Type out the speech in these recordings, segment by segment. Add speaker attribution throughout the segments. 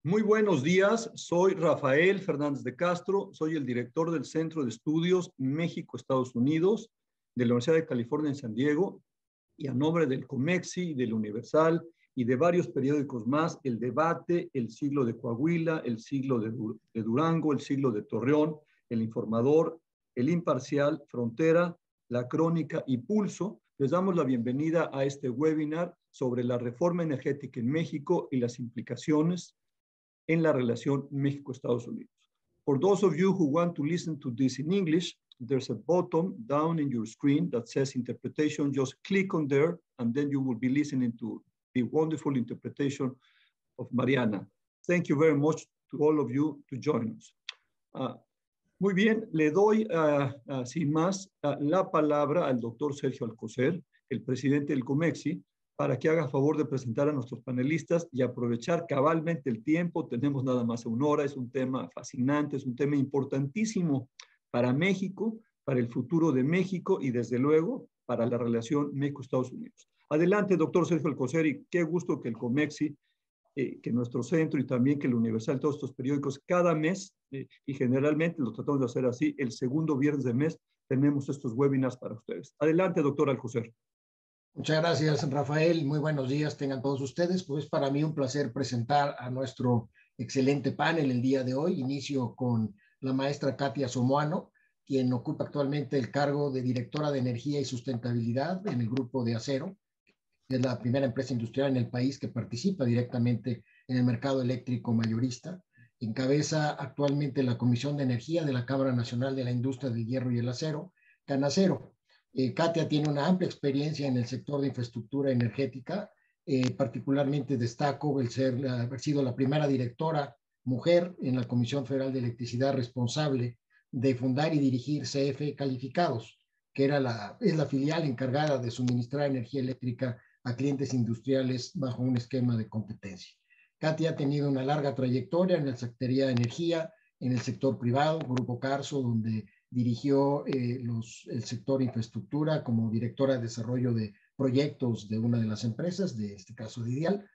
Speaker 1: Muy buenos días, soy Rafael Fernández de Castro, soy el director del Centro de Estudios México-Estados Unidos de la Universidad de California en San Diego, y a nombre del COMEXI, del Universal y de varios periódicos más, El Debate, El Siglo de Coahuila, El Siglo de Durango, El Siglo de Torreón, El Informador, El Imparcial, Frontera, La Crónica y Pulso, les damos la bienvenida a este webinar sobre la reforma energética en México y las implicaciones en la relación México-Estados Unidos. For those of you who want to listen to this in English, there's a button down in your screen that says interpretation. Just click on there, and then you will be listening to the wonderful interpretation of Mariana. Thank you very much to all of you to join us. Muy bien, le doy sin más la palabra al doctor Sergio Alcocer, el presidente del COMEXI, para que haga favor de presentar a nuestros panelistas y aprovechar cabalmente el tiempo. Tenemos nada más una hora, es un tema fascinante, es un tema importantísimo para México, para el futuro de México y desde luego para la relación México-Estados Unidos. Adelante, doctor Sergio Alcocer, y qué gusto que el COMEXI, que nuestro centro y también que el Universal, todos estos periódicos, cada mes, y generalmente lo tratamos de hacer así, el segundo viernes de mes, tenemos estos webinars para ustedes. Adelante, doctor Alcocer.
Speaker 2: Muchas gracias, Rafael. Muy buenos días tengan todos ustedes. Pues para mí un placer presentar a nuestro excelente panel el día de hoy. Inicio con la maestra Katia Somoano, quien ocupa actualmente el cargo de directora de Energía y Sustentabilidad en el Grupo de Acero. Es la primera empresa industrial en el país que participa directamente en el mercado eléctrico mayorista. Encabeza actualmente la Comisión de Energía de la Cámara Nacional de la Industria del Hierro y el Acero, Canacero. Katia tiene una amplia experiencia en el sector de infraestructura energética. Particularmente destaco haber sido la primera directora mujer en la Comisión Federal de Electricidad, responsable de fundar y dirigir CFE Calificados, que es la filial encargada de suministrar energía eléctrica a clientes industriales bajo un esquema de competencia. Katia ha tenido una larga trayectoria en la Secretaría de Energía, en el sector privado, Grupo Carso, donde dirigió el sector infraestructura como directora de desarrollo de proyectos de una de las empresas, de este caso de Ideal.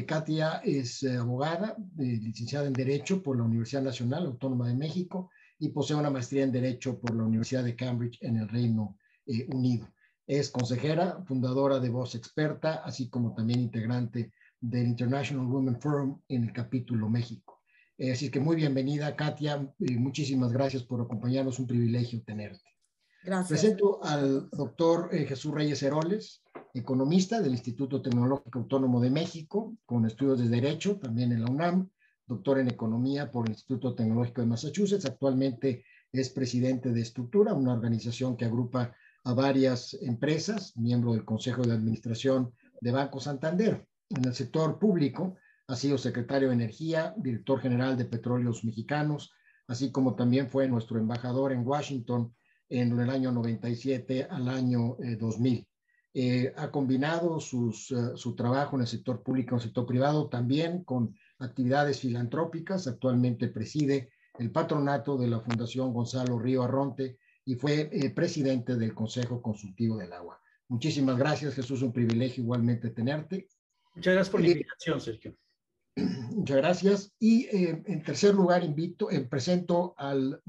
Speaker 2: Katia es abogada, licenciada en Derecho por la Universidad Nacional Autónoma de México y posee una maestría en Derecho por la Universidad de Cambridge en el Reino Unido. Es consejera, fundadora de Voz Experta, así como también integrante del International Women Forum en el capítulo México. Así que muy bienvenida, Katia. Muchísimas gracias por acompañarnos. Un privilegio tenerte.
Speaker 3: Gracias.
Speaker 2: Presento al doctor Jesús Reyes Heroles, economista del Instituto Tecnológico Autónomo de México, con estudios de Derecho, también en la UNAM, doctor en Economía por el Instituto Tecnológico de Massachusetts. Actualmente es presidente de Estructura, una organización que agrupa a varias empresas, miembro del Consejo de Administración de Banco Santander. En el sector público, ha sido secretario de Energía, director general de Petróleos Mexicanos, así como también fue nuestro embajador en Washington en el año 97 al año 2000. Ha combinado su trabajo en el sector público y en el sector privado también con actividades filantrópicas. Actualmente preside el patronato de la Fundación Gonzalo Río Arronte y fue presidente del Consejo Consultivo del Agua. Muchísimas gracias, Jesús. Un privilegio igualmente tenerte.
Speaker 4: Muchas gracias por la invitación, Sergio.
Speaker 2: Muchas gracias. Y en tercer lugar presento al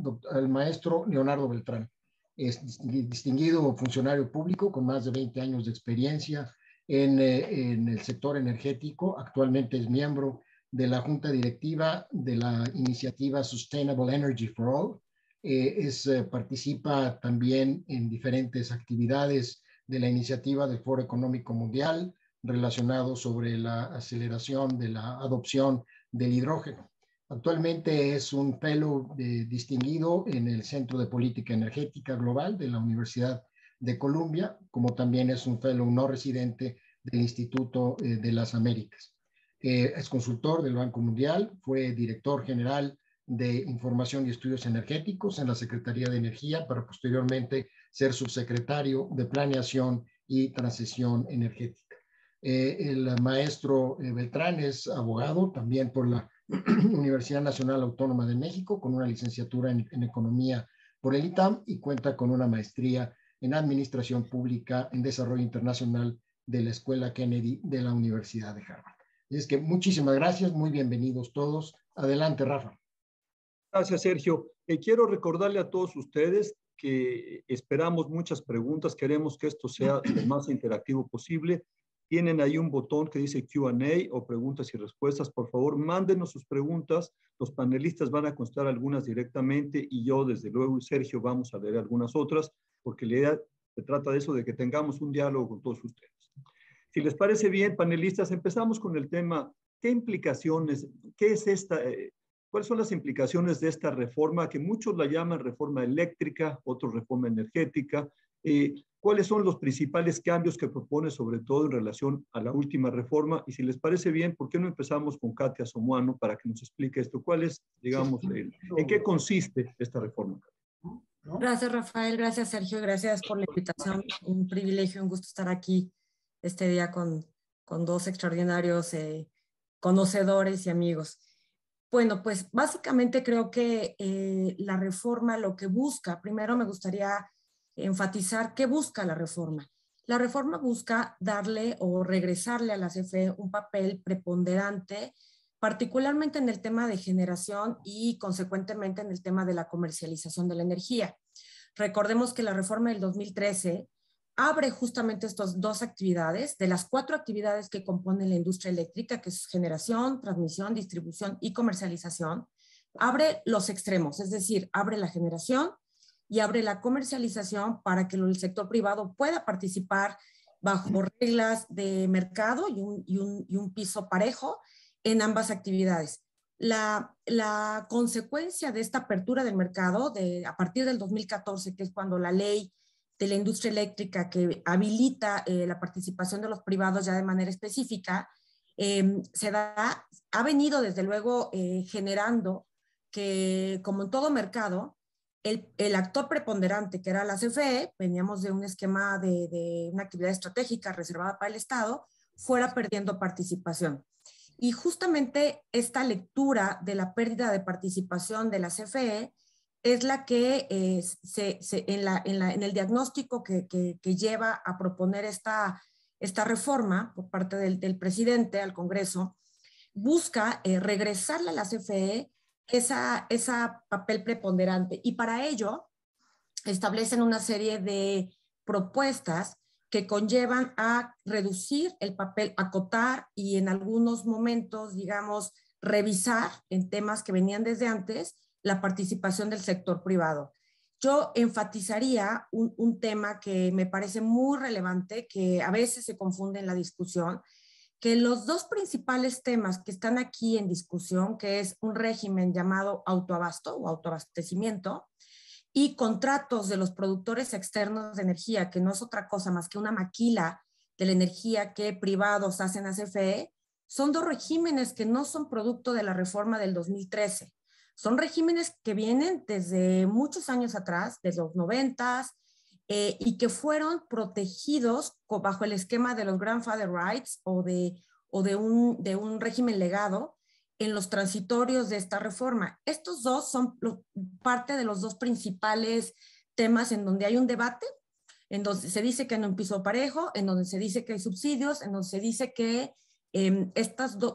Speaker 2: maestro Leonardo Beltrán. Es distinguido funcionario público con más de 20 años de experiencia en el sector energético. Actualmente es miembro de la Junta Directiva de la iniciativa Sustainable Energy for All. Participa también en diferentes actividades de la iniciativa del Foro Económico Mundial, relacionado sobre la aceleración de la adopción del hidrógeno. Actualmente es un fellow distinguido en el Centro de Política Energética Global de la Universidad de Columbia, como también es un fellow no residente del Instituto de las Américas. Es consultor del Banco Mundial, fue director general de Información y Estudios Energéticos en la Secretaría de Energía, para posteriormente ser subsecretario de Planeación y Transición Energética. El maestro Beltrán es abogado también por la Universidad Nacional Autónoma de México, con una licenciatura en Economía por el ITAM, y cuenta con una maestría en Administración Pública en Desarrollo Internacional de la Escuela Kennedy de la Universidad de Harvard. Es que muchísimas gracias, muy bienvenidos todos. Adelante, Rafa.
Speaker 1: Gracias, Sergio. Quiero recordarle a todos ustedes que esperamos muchas preguntas, queremos que esto sea lo más interactivo posible. Tienen ahí un botón que dice Q&A o preguntas y respuestas. Por favor, mándenos sus preguntas. Los panelistas van a contestar algunas directamente y yo, desde luego, y Sergio, vamos a leer algunas otras, porque la idea se trata de eso, de que tengamos un diálogo con todos ustedes. Si les parece bien, panelistas, empezamos con el tema, ¿qué implicaciones, qué es esta, cuáles son las implicaciones de esta reforma, que muchos la llaman reforma eléctrica, otros reforma energética? ¿Cuáles son los principales cambios que propone, sobre todo en relación a la última reforma? Y si les parece bien, ¿por qué no empezamos con Katia Somoano para que nos explique esto? ¿Cuál es, digamos, en qué consiste esta reforma?
Speaker 3: Gracias, Rafael. Gracias, Sergio. Gracias por la invitación. Un privilegio, un gusto estar aquí este día con dos extraordinarios conocedores y amigos. Bueno, pues básicamente creo que la reforma lo que busca, primero me gustaría enfatizar qué busca la reforma. La reforma busca darle o regresarle a la CFE un papel preponderante, particularmente en el tema de generación y consecuentemente en el tema de la comercialización de la energía. Recordemos que la reforma del 2013 abre justamente estas dos actividades, de las 4 actividades que componen la industria eléctrica, que es generación, transmisión, distribución y comercialización, abre los extremos, es decir, abre la generación y abre la comercialización para que el sector privado pueda participar bajo reglas de mercado y un piso parejo en ambas actividades. La consecuencia de esta apertura del mercado a partir del 2014, que es cuando la ley de la industria eléctrica que habilita la participación de los privados ya de manera específica, ha venido desde luego generando que, como en todo mercado, el actor preponderante, que era la CFE, veníamos de un esquema de una actividad estratégica reservada para el Estado, fuera perdiendo participación. Y justamente esta lectura de la pérdida de participación de la CFE es la que en el diagnóstico que lleva a proponer esta reforma por parte del presidente al Congreso, busca regresarle a la CFE esa papel preponderante. Y para ello establecen una serie de propuestas que conllevan a reducir el papel, acotar y en algunos momentos, digamos, revisar en temas que venían desde antes la participación del sector privado. Yo enfatizaría un tema que me parece muy relevante, que a veces se confunde en la discusión, que los dos principales temas que están aquí en discusión, que es un régimen llamado autoabasto o autoabastecimiento, y contratos de los productores externos de energía, que no es otra cosa más que una maquila de la energía que privados hacen a CFE, son dos regímenes que no son producto de la reforma del 2013. Son regímenes que vienen desde muchos años atrás, desde los 90s, y que fueron protegidos bajo el esquema de los grandfather rights o de un régimen legado en los transitorios de esta reforma. Estos dos son parte de los dos principales temas en donde hay un debate, en donde se dice que no hay un piso parejo, en donde se dice que hay subsidios, en donde se dice que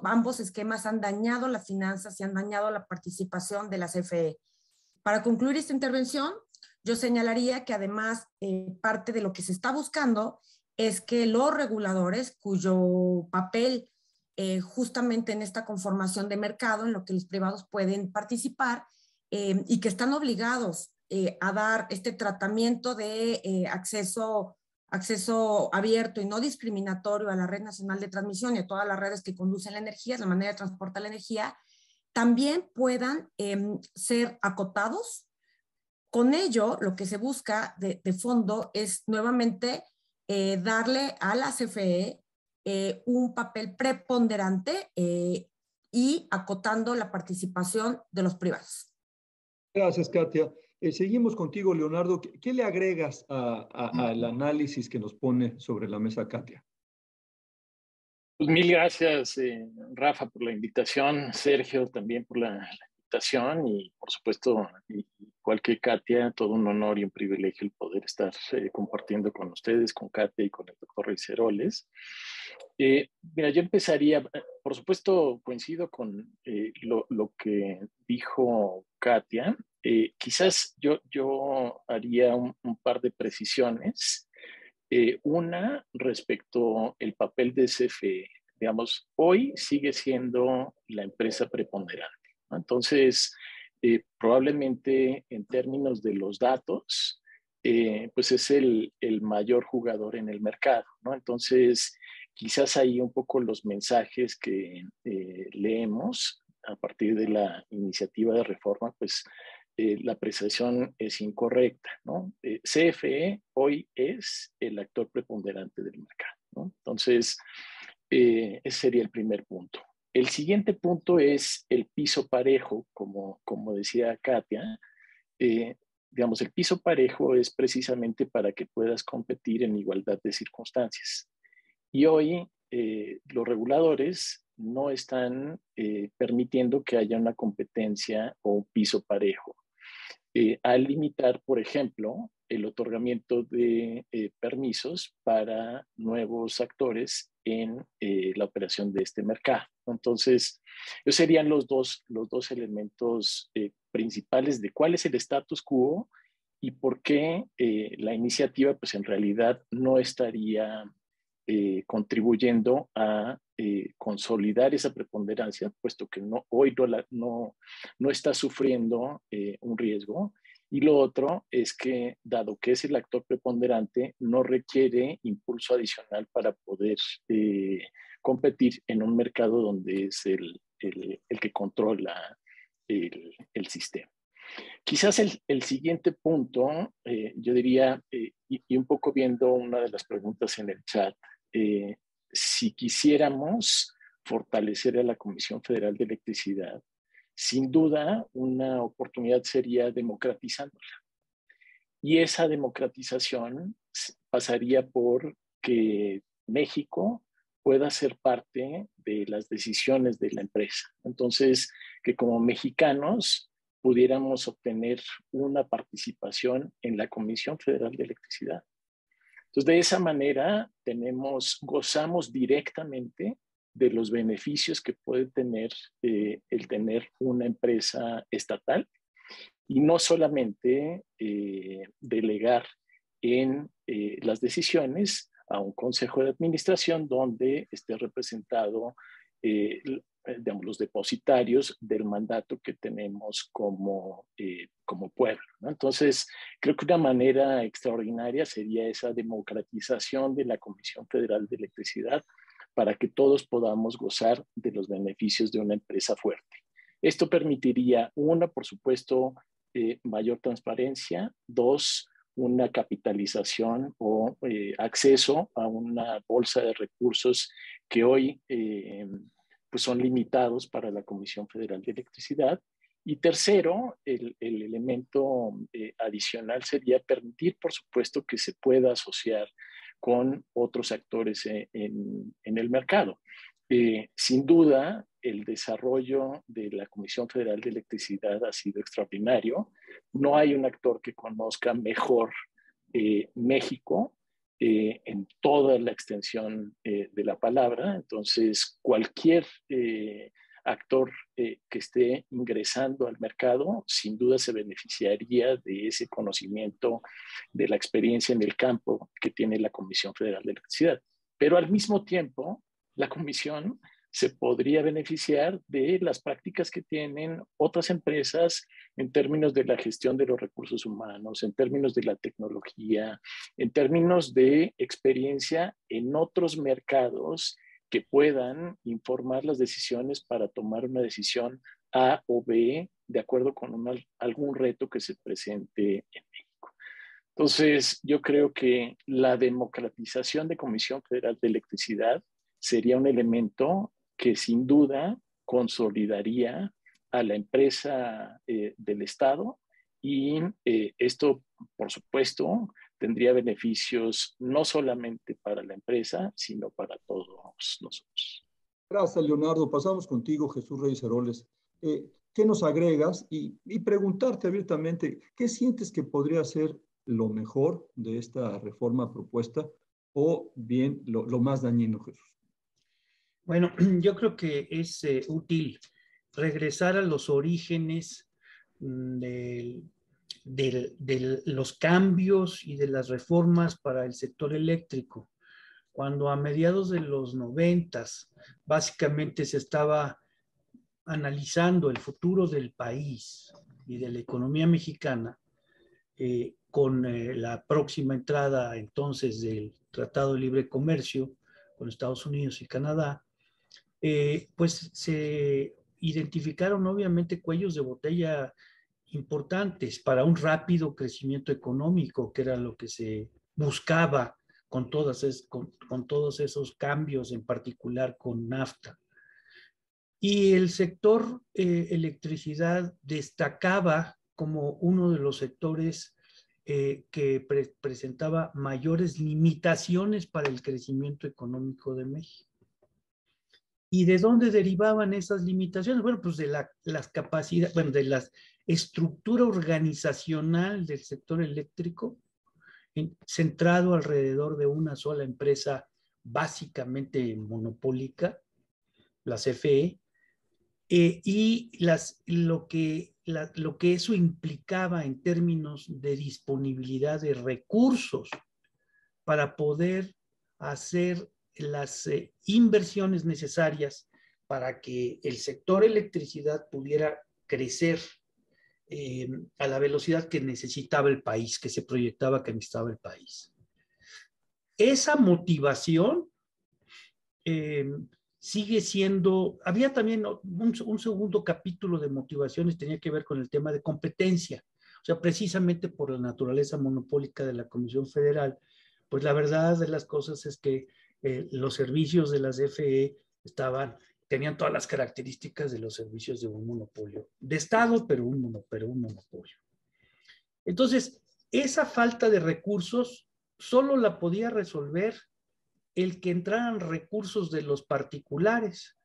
Speaker 3: ambos esquemas han dañado las finanzas y han dañado la participación de la CFE. Para concluir esta intervención, yo señalaría que además parte de lo que se está buscando es que los reguladores, cuyo papel justamente en esta conformación de mercado, en lo que los privados pueden participar y que están obligados a dar este tratamiento de acceso abierto y no discriminatorio a la Red Nacional de Transmisión y a todas las redes que conducen la energía, la manera de transportar la energía, también puedan ser acotados. Con ello, lo que se busca de fondo es nuevamente darle a la CFE un papel preponderante y acotando la participación de los privados.
Speaker 1: Gracias, Katia. Seguimos contigo, Leonardo. ¿Qué le agregas al análisis que nos pone sobre la mesa Katia?
Speaker 4: Pues mil gracias, Rafa, por la invitación, Sergio también por la invitación y por supuesto, igual que Katia, todo un honor y un privilegio el poder estar compartiendo con ustedes, con Katia y con el doctor Riceroles. Mira, yo empezaría, por supuesto, coincido con lo que dijo Katia. Quizás yo haría un par de precisiones. Una, respecto al papel de CFE. Digamos, hoy sigue siendo la empresa preponderante, ¿no? Entonces, probablemente en términos de los datos, pues es el mayor jugador en el mercado, ¿no? Entonces, quizás ahí un poco los mensajes que leemos a partir de la iniciativa de reforma, pues la apreciación es incorrecta, ¿no? CFE hoy es el actor preponderante del mercado, ¿no? Entonces, ese sería el primer punto. El siguiente punto es el piso parejo, como decía Katia. Digamos, el piso parejo es precisamente para que puedas competir en igualdad de circunstancias. Y hoy los reguladores no están permitiendo que haya una competencia o un piso parejo. Al limitar, por ejemplo, el otorgamiento de permisos para nuevos actores en la operación de este mercado. Entonces, esos serían los dos elementos principales de cuál es el status quo y por qué la iniciativa, pues en realidad no estaría contribuyendo a consolidar esa preponderancia, puesto que hoy no está sufriendo un riesgo. Y lo otro es que, dado que es el actor preponderante, no requiere impulso adicional para poder competir en un mercado donde es el que controla el sistema. Quizás el siguiente punto, yo diría, y un poco viendo una de las preguntas en el chat, si quisiéramos fortalecer a la Comisión Federal de Electricidad, sin duda una oportunidad sería democratizándola. Y esa democratización pasaría por que México pueda ser parte de las decisiones de la empresa. Entonces, que como mexicanos pudiéramos obtener una participación en la Comisión Federal de Electricidad. Entonces, de esa manera gozamos directamente de los beneficios que puede tener el tener una empresa estatal y no solamente delegar en las decisiones a un consejo de administración donde esté representado digamos, los depositarios del mandato que tenemos como pueblo, ¿no? Entonces, creo que una manera extraordinaria sería esa democratización de la Comisión Federal de Electricidad para que todos podamos gozar de los beneficios de una empresa fuerte. Esto permitiría, una, por supuesto, mayor transparencia, dos, una capitalización o acceso a una bolsa de recursos que hoy pues son limitados para la Comisión Federal de Electricidad. Y tercero, el elemento adicional sería permitir, por supuesto, que se pueda asociar con otros actores en el mercado. Sin duda, el desarrollo de la Comisión Federal de Electricidad ha sido extraordinario. No hay un actor que conozca mejor México en toda la extensión de la palabra. Entonces, cualquier actor que esté ingresando al mercado, sin duda se beneficiaría de ese conocimiento, de la experiencia en el campo que tiene la Comisión Federal de Electricidad. Pero al mismo tiempo, la Comisión se podría beneficiar de las prácticas que tienen otras empresas en términos de la gestión de los recursos humanos, en términos de la tecnología, en términos de experiencia en otros mercados que puedan informar las decisiones para tomar una decisión A o B de acuerdo con algún reto que se presente en México. Entonces, yo creo que la democratización de Comisión Federal de Electricidad sería un elemento que sin duda consolidaría a la empresa del Estado y esto, por supuesto, tendría beneficios no solamente para la empresa, sino para todos nosotros.
Speaker 1: Gracias, Leonardo. Pasamos contigo, Jesús Reyes Heroles. ¿Qué nos agregas? Y preguntarte abiertamente, ¿qué sientes que podría ser lo mejor de esta reforma propuesta o bien lo más dañino, Jesús?
Speaker 5: Bueno, yo creo que es útil regresar a los orígenes de los cambios y de las reformas para el sector eléctrico. Cuando a mediados de los 90 básicamente se estaba analizando el futuro del país y de la economía mexicana, con la próxima entrada entonces del Tratado de Libre Comercio con Estados Unidos y Canadá, pues se identificaron obviamente cuellos de botella importantes para un rápido crecimiento económico, que era lo que se buscaba con todos esos cambios, en particular con NAFTA. Y el sector electricidad destacaba como uno de los sectores que presentaba mayores limitaciones para el crecimiento económico de México. ¿Y de dónde derivaban esas limitaciones? Bueno, pues de las capacidades, bueno, de la estructura organizacional del sector eléctrico, centrado alrededor de una sola empresa básicamente monopólica, la CFE, y lo que eso implicaba en términos de disponibilidad de recursos para poder hacer las inversiones necesarias para que el sector electricidad pudiera crecer a la velocidad que necesitaba el país, que se proyectaba que necesitaba el país. Esa motivación sigue siendo, había también un segundo capítulo de motivaciones, tenía que ver con el tema de competencia, o sea, precisamente por la naturaleza monopólica de la Comisión Federal, pues la verdad de las cosas es que los servicios de las CFE tenían todas las características de los servicios de un monopolio de Estado, pero un monopolio. Entonces, esa falta de recursos solo la podía resolver el que entraran recursos de los particulares.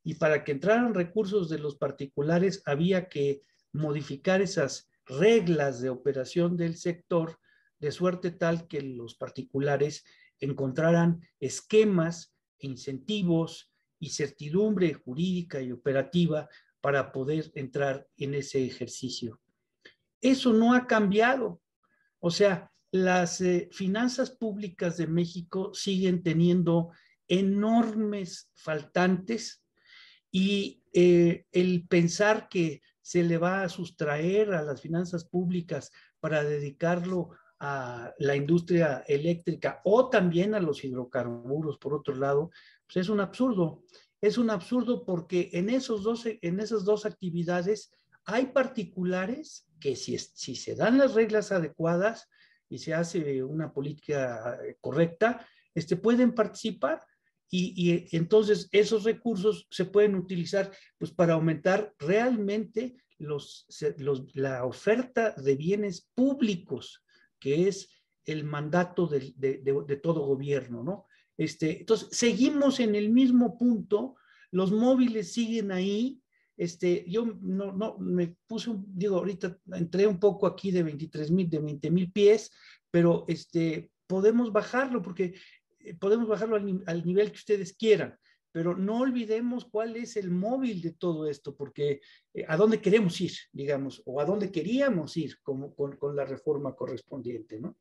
Speaker 5: Y para que entraran recursos de los particulares había que modificar esas reglas de operación del sector de suerte tal que los particulares encontraran esquemas, incentivos y certidumbre jurídica y operativa para poder entrar en ese ejercicio. Eso no ha cambiado. O sea, las finanzas públicas de México siguen teniendo enormes faltantes y el pensar que se le va a sustraer a las finanzas públicas para dedicarlo a la industria eléctrica o también a los hidrocarburos, por otro lado, pues es un absurdo. Es un absurdo porque en esas dos actividades hay particulares que si se dan las reglas adecuadas y se hace una política correcta, pueden participar y entonces esos recursos se pueden utilizar pues, para aumentar realmente la oferta de bienes públicos, que es el mandato de todo gobierno, ¿no? Entonces, seguimos en el mismo punto, los móviles siguen ahí. Yo no me puse, ahorita entré un poco aquí de 20,000 pies, pero podemos bajarlo porque podemos bajarlo al nivel que ustedes quieran, pero no olvidemos cuál es el móvil de todo esto, porque a dónde queremos ir, digamos, o a dónde queríamos ir con la reforma correspondiente, ¿no?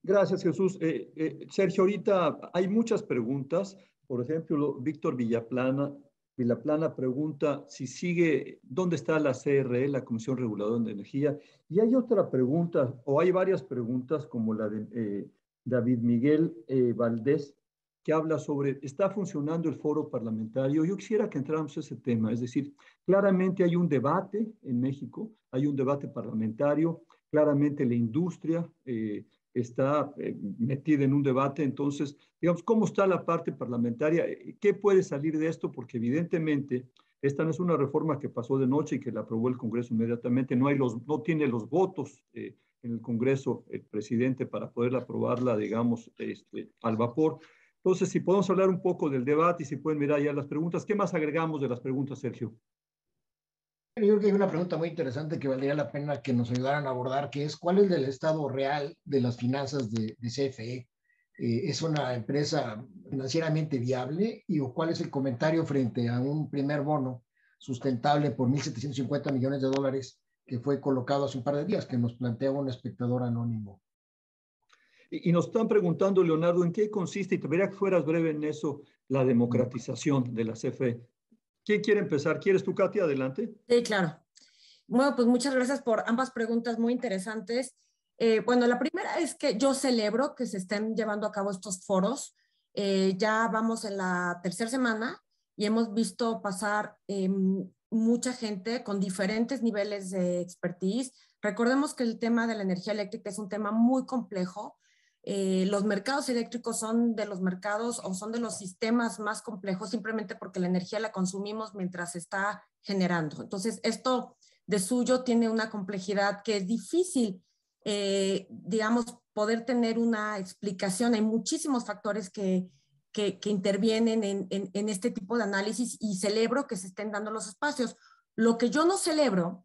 Speaker 1: Gracias, Jesús. Sergio, ahorita hay muchas preguntas. Por ejemplo, Víctor Villaplana pregunta si sigue, ¿dónde está la CRE, la Comisión Reguladora de Energía? Y hay otra pregunta, o hay varias preguntas, como la de David Miguel Valdés, que habla sobre, ¿está funcionando el foro parlamentario? Yo quisiera que entráramos a ese tema, es decir, claramente hay un debate en México, hay un debate parlamentario, claramente la industria está metida en un debate. Entonces, digamos, ¿cómo está la parte parlamentaria? ¿Qué puede salir de esto? Porque evidentemente esta no es una reforma que pasó de noche y que la aprobó el Congreso inmediatamente. No tiene los votos en el Congreso el presidente para poder aprobarla, digamos, al vapor. Entonces, si podemos hablar un poco del debate y si pueden mirar ya las preguntas. ¿Qué más agregamos de las preguntas, Sergio?
Speaker 2: Yo creo que hay una pregunta muy interesante que valdría la pena que nos ayudaran a abordar, que es ¿cuál es el estado real de las finanzas de CFE? ¿Es una empresa financieramente viable? ¿Y cuál es el comentario frente a un primer bono sustentable por 1.750 millones de dólares que fue colocado hace un par de días, que nos plantea un espectador anónimo?
Speaker 1: Y nos están preguntando, Leonardo, ¿en qué consiste? Y te vería que fueras breve en eso, la democratización de la CFE. ¿Quién quiere empezar? ¿Quieres tú, Katia? Adelante.
Speaker 3: Sí, claro. Bueno, pues muchas gracias por ambas preguntas muy interesantes. Bueno, la primera es que yo celebro que se estén llevando a cabo estos foros. Ya vamos en la tercera semana y hemos visto pasar mucha gente con diferentes niveles de expertise. Recordemos que el tema de la energía eléctrica es un tema muy complejo. Los mercados eléctricos son de los mercados o son de los sistemas más complejos simplemente porque la energía la consumimos mientras se está generando. Entonces, esto de suyo tiene una complejidad que es difícil, digamos, poder tener una explicación. Hay muchísimos factores que intervienen en este tipo de análisis y celebro que se estén dando los espacios. Lo que yo no celebro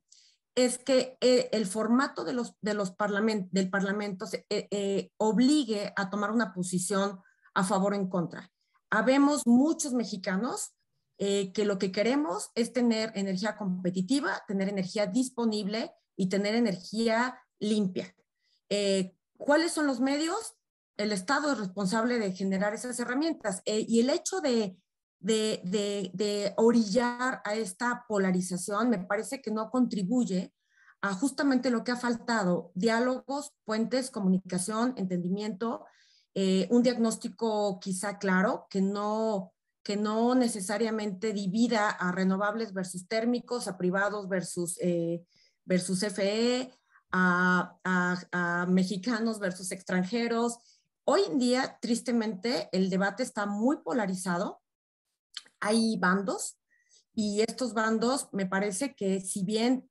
Speaker 3: es que el formato del Parlamento obligue a tomar una posición a favor o en contra. Habemos muchos mexicanos que lo que queremos es tener energía competitiva, tener energía disponible y tener energía limpia. ¿Cuáles son los medios? El Estado es responsable de generar esas herramientas y el hecho de orillar a esta polarización me parece que no contribuye a justamente lo que ha faltado: diálogos, puentes, comunicación, entendimiento, un diagnóstico quizá claro que no necesariamente divida a renovables versus térmicos, a privados versus FE, a mexicanos versus extranjeros. Hoy en día, tristemente, el debate está muy polarizado. Hay bandos y estos bandos me parece que si bien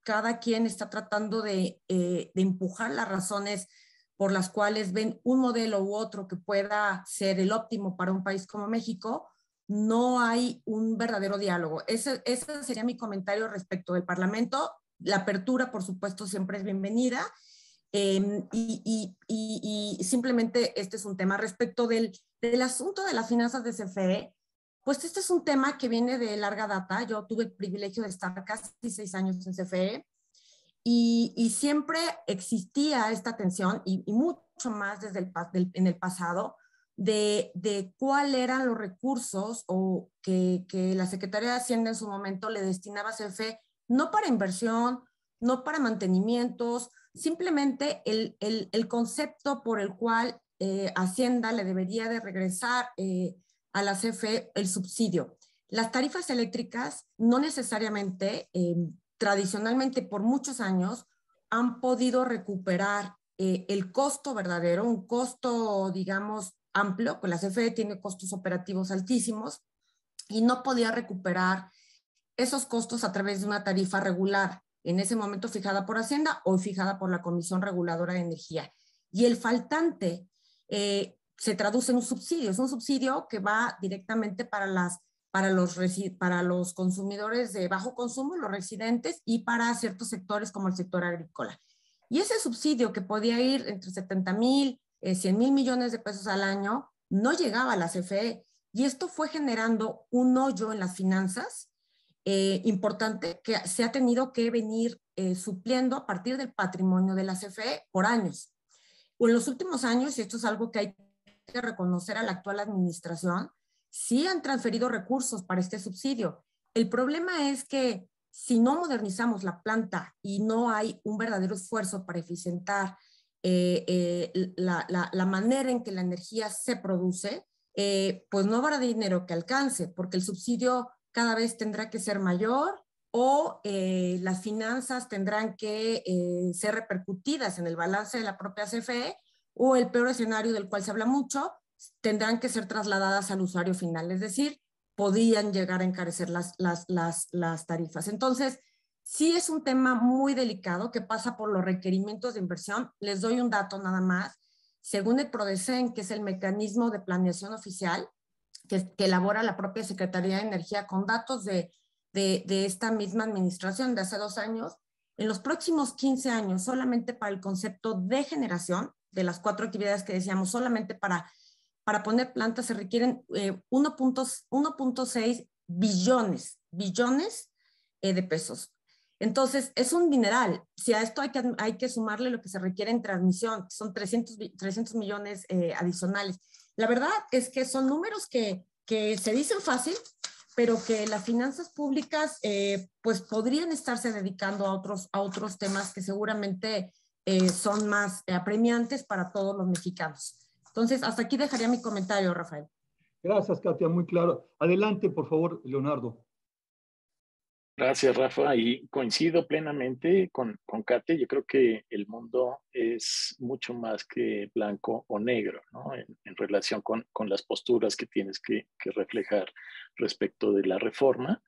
Speaker 3: cada quien está tratando de empujar las razones por las cuales ven un modelo u otro que pueda ser el óptimo para un país como México, no hay un verdadero diálogo. Ese sería mi comentario respecto del Parlamento. La apertura, por supuesto, siempre es bienvenida. Y simplemente este es un tema. Respecto del asunto de las finanzas de CFE, pues este es un tema que viene de larga data. Yo tuve el privilegio de estar casi 6 años en CFE y siempre existía esta tensión y mucho más desde en el pasado de cuáles eran los recursos o que la Secretaría de Hacienda en su momento le destinaba a CFE, no para inversión, no para mantenimientos, simplemente el concepto por el cual Hacienda le debería de regresar a la CFE el subsidio. Las tarifas eléctricas no necesariamente, tradicionalmente por muchos años, han podido recuperar el costo verdadero, un costo, digamos, amplio, pues la CFE tiene costos operativos altísimos y no podía recuperar esos costos a través de una tarifa regular, en ese momento fijada por Hacienda o fijada por la Comisión Reguladora de Energía. Y el faltante se traduce en un subsidio. Es un subsidio que va directamente para los consumidores de bajo consumo, los residentes, y para ciertos sectores como el sector agrícola. Y ese subsidio, que podía ir entre 70,000, 100,000 millones de pesos al año, no llegaba a la CFE. Y esto fue generando un hoyo en las finanzas importante que se ha tenido que venir supliendo a partir del patrimonio de la CFE por años. O en los últimos años, y esto es algo que hay que reconocer a la actual administración, sí han transferido recursos para este subsidio. El problema es que si no modernizamos la planta y no hay un verdadero esfuerzo para eficientar la manera en que la energía se produce, pues no habrá dinero que alcance, porque el subsidio cada vez tendrá que ser mayor o las finanzas tendrán que ser repercutidas en el balance de la propia CFE, o el peor escenario del cual se habla mucho, tendrán que ser trasladadas al usuario final, es decir, podían llegar a encarecer las tarifas. Entonces, sí es un tema muy delicado que pasa por los requerimientos de inversión. Les doy un dato nada más. Según el PRODECEN, que es el mecanismo de planeación oficial que elabora la propia Secretaría de Energía con datos de esta misma administración de hace 2 años, en los próximos 15 años, solamente para el concepto de generación, de las 4 actividades que decíamos, solamente para poner plantas se requieren 1.6 billones de pesos. Entonces, es un dineral. Si a esto hay que sumarle lo que se requiere en transmisión, son 300 millones adicionales. La verdad es que son números que se dicen fácil, pero que las finanzas públicas pues podrían estarse dedicando a otros temas que seguramente son más apremiantes para todos los mexicanos. Entonces, hasta aquí dejaría mi comentario, Rafael.
Speaker 1: Gracias, Katia, muy claro. Adelante, por favor, Leonardo.
Speaker 4: Gracias, Rafa. Y coincido plenamente con Katia. Yo creo que el mundo es mucho más que blanco o negro, ¿no? En relación con las posturas que tienes que reflejar respecto de la reforma.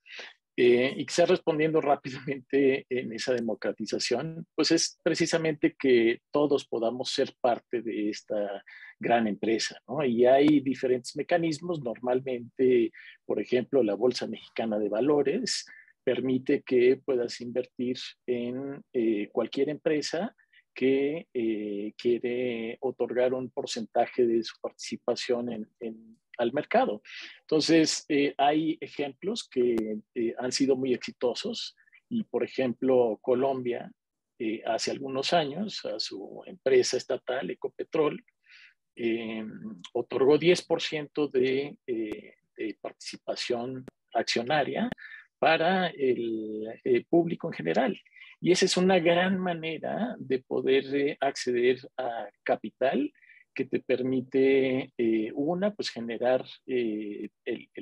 Speaker 4: Y quizás respondiendo rápidamente en esa democratización, pues es precisamente que todos podamos ser parte de esta gran empresa, ¿no? Y hay diferentes mecanismos. Normalmente, por ejemplo, la Bolsa Mexicana de Valores permite que puedas invertir en cualquier empresa que quiere otorgar un porcentaje de su participación al mercado. Entonces, hay ejemplos que han sido muy exitosos y, por ejemplo, Colombia, hace algunos años, a su empresa estatal, Ecopetrol, otorgó 10% de participación accionaria para el público en general. Y esa es una gran manera de poder acceder a capital que te permite, pues generar el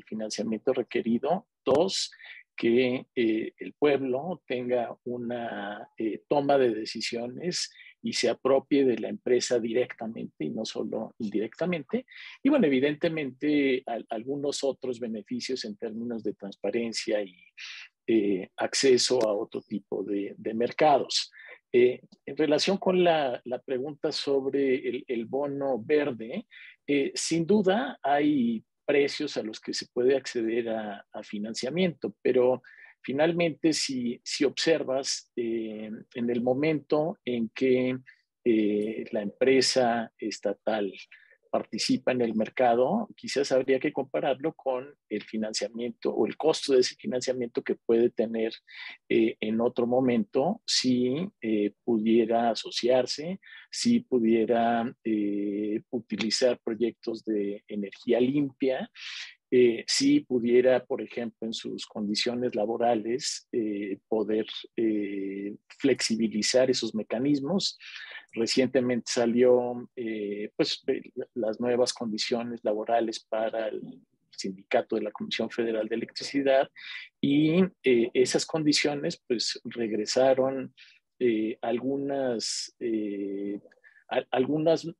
Speaker 4: financiamiento requerido. 2, que el pueblo tenga una toma de decisiones y se apropie de la empresa directamente y no solo indirectamente. Y bueno, evidentemente algunos otros beneficios en términos de transparencia y acceso a otro tipo de mercados. En relación con la pregunta sobre el bono verde, sin duda hay precios a los que se puede acceder a financiamiento, pero finalmente si observas en el momento en que la empresa estatal participa en el mercado, quizás habría que compararlo con el financiamiento o el costo de ese financiamiento que puede tener en otro momento si pudiera asociarse, si pudiera utilizar proyectos de energía limpia, si pudiera, por ejemplo, en sus condiciones laborales, poder flexibilizar esos mecanismos. Recientemente salió pues, las nuevas condiciones laborales para el sindicato de la Comisión Federal de Electricidad y esas condiciones pues regresaron algunos